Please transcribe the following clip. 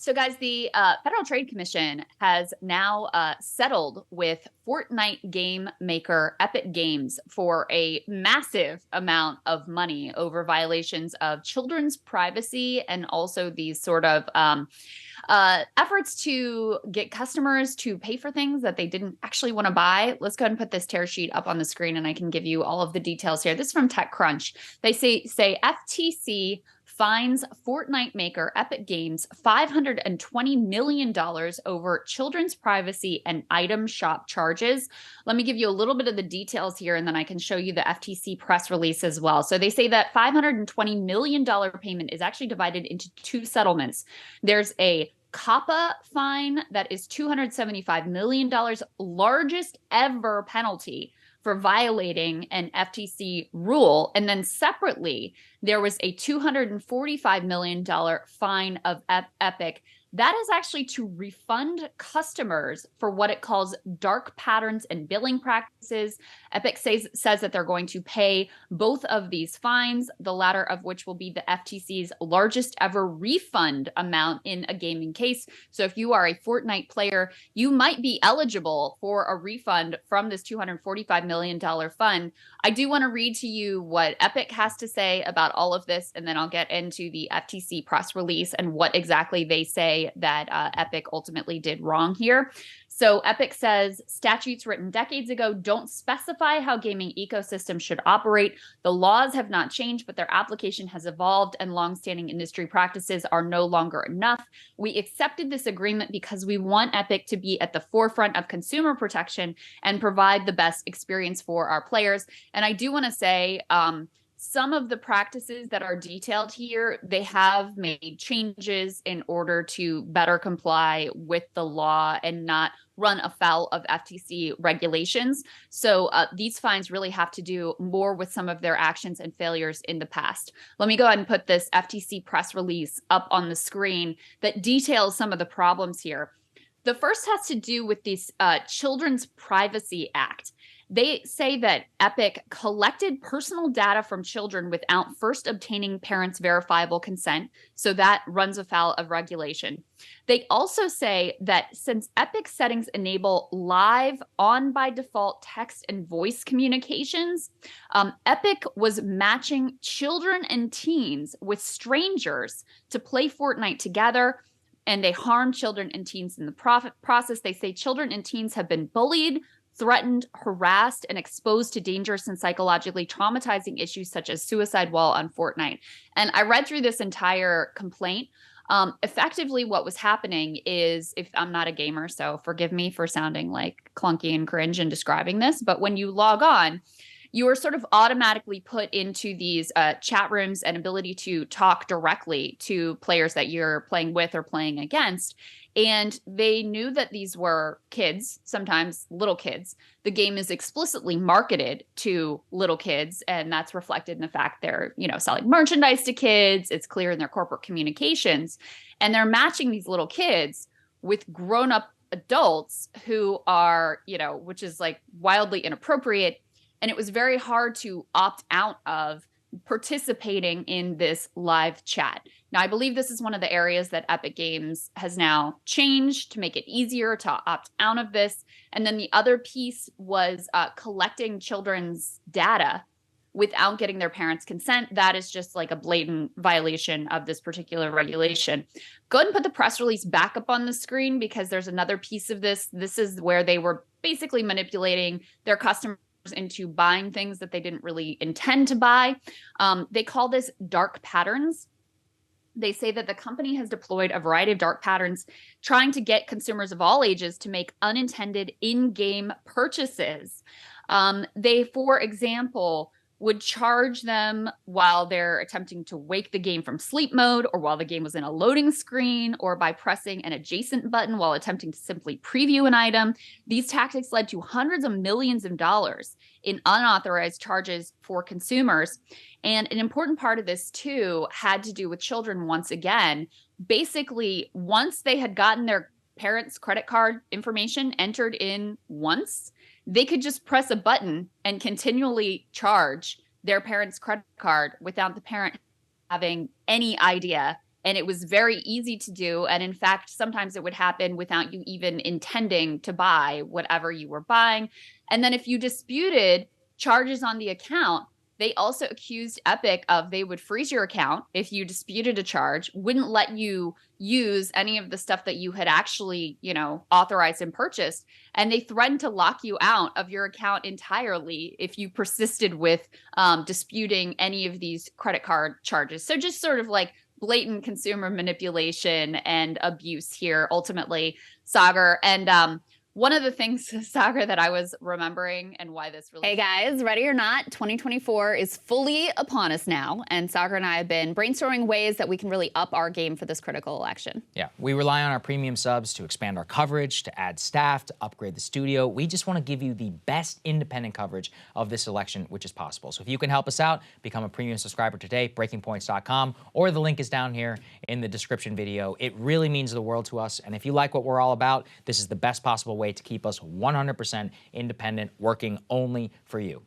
So, guys, the Federal Trade Commission has now settled with Fortnite game maker Epic Games for a massive amount of money over violations of children's privacy and also these sort of efforts to get customers to pay for things that they didn't actually want to buy. Let's go ahead and put this tear sheet up on the screen and I can give you all of the details here. This is from TechCrunch. They say FTC fines Fortnite maker Epic Games $520 million over children's privacy and item shop charges. Let me give you a little bit of the details here, and then I can show you the FTC press release as well. So they say that $520 million payment is actually divided into two settlements. There's a COPPA fine that is $275 million, largest ever penalty for violating an FTC rule. And then separately, there was a $245 million fine of Epic. That is actually to refund customers for what it calls dark patterns and billing practices. Epic says that they're going to pay both of these fines, the latter of which will be the FTC's largest ever refund amount in a gaming case. So if you are a Fortnite player, you might be eligible for a refund from this $245 million fund. I do want to read to you what Epic has to say about all of this, and then I'll get into the FTC press release and what exactly they say that Epic ultimately did wrong here. So Epic says statutes written decades ago don't specify how gaming ecosystems should operate. The laws have not changed, but their application has evolved and longstanding industry practices are no longer enough. We accepted this agreement because we want Epic to be at the forefront of consumer protection and provide the best experience for our players. And I do want to say, some of the practices that are detailed here, they have made changes in order to better comply with the law and not run afoul of FTC regulations. So these fines really have to do more with some of their actions and failures in the past. Let me go ahead and put this FTC press release up on the screen that details some of the problems here. The first has to do with this Children's Privacy Act. They say that Epic collected personal data from children without first obtaining parents' verifiable consent. So that runs afoul of regulation. They also say that since Epic settings enable live on by default text and voice communications, Epic was matching children and teens with strangers to play Fortnite together. And they harm children and teens in the process. They say children and teens have been bullied, threatened, harassed, and exposed to dangerous and psychologically traumatizing issues such as suicide while on Fortnite. And I read through this entire complaint. Effectively, what was happening is, if I'm not a gamer, so forgive me for sounding like clunky and cringe in describing this, but when you log on, you are sort of automatically put into these chat rooms and ability to talk directly to players that you're playing with or playing against. And they knew that these were kids, sometimes little kids. The game is explicitly marketed to little kids, and that's reflected in the fact they're, selling merchandise to kids. It's clear in their corporate communications. And they're matching these little kids with grown-up adults who are, which is like wildly inappropriate. And it was very hard to opt out of participating in this live chat. Now, I believe this is one of the areas that Epic Games has now changed to make it easier to opt out of this. And then the other piece was collecting children's data without getting their parents' consent. That is just like a blatant violation of this particular regulation. Go ahead and put the press release back up on the screen because there's another piece of this. This is where they were basically manipulating their customers into buying things that they didn't really intend to buy. They call this dark patterns. They say that the company has deployed a variety of dark patterns trying to get consumers of all ages to make unintended in-game purchases. They, for example, would charge them while they're attempting to wake the game from sleep mode, or while the game was in a loading screen, or by pressing an adjacent button while attempting to simply preview an item. These tactics led to hundreds of millions of dollars in unauthorized charges for consumers. And an important part of this, too, had to do with children once again. Basically, once they had gotten their parents' credit card information entered in once, they could just press a button and continually charge their parents' credit card without the parent having any idea and it was very easy to do. And in fact, sometimes it would happen without you even intending to buy whatever you were buying. And then if you disputed charges on the account, they also accused Epic of they would freeze your account if you disputed a charge, wouldn't let you use any of the stuff that you had actually, authorized and purchased. And they threatened to lock you out of your account entirely if you persisted with disputing any of these credit card charges. So just sort of like blatant consumer manipulation and abuse here, ultimately, Sagar. And one of the things, Sagar, that I was remembering and why this really— Hey guys, ready or not, 2024 is fully upon us now, and Sagar and I have been brainstorming ways that we can really up our game for this critical election. Yeah, we rely on our premium subs to expand our coverage, to add staff, to upgrade the studio. We just want to give you the best independent coverage of this election, which is possible. So if you can help us out, become a premium subscriber today, breakingpoints.com, or the link is down here in the description video. It really means the world to us, and if you like what we're all about, this is the best possible way to keep us 100% independent, working only for you.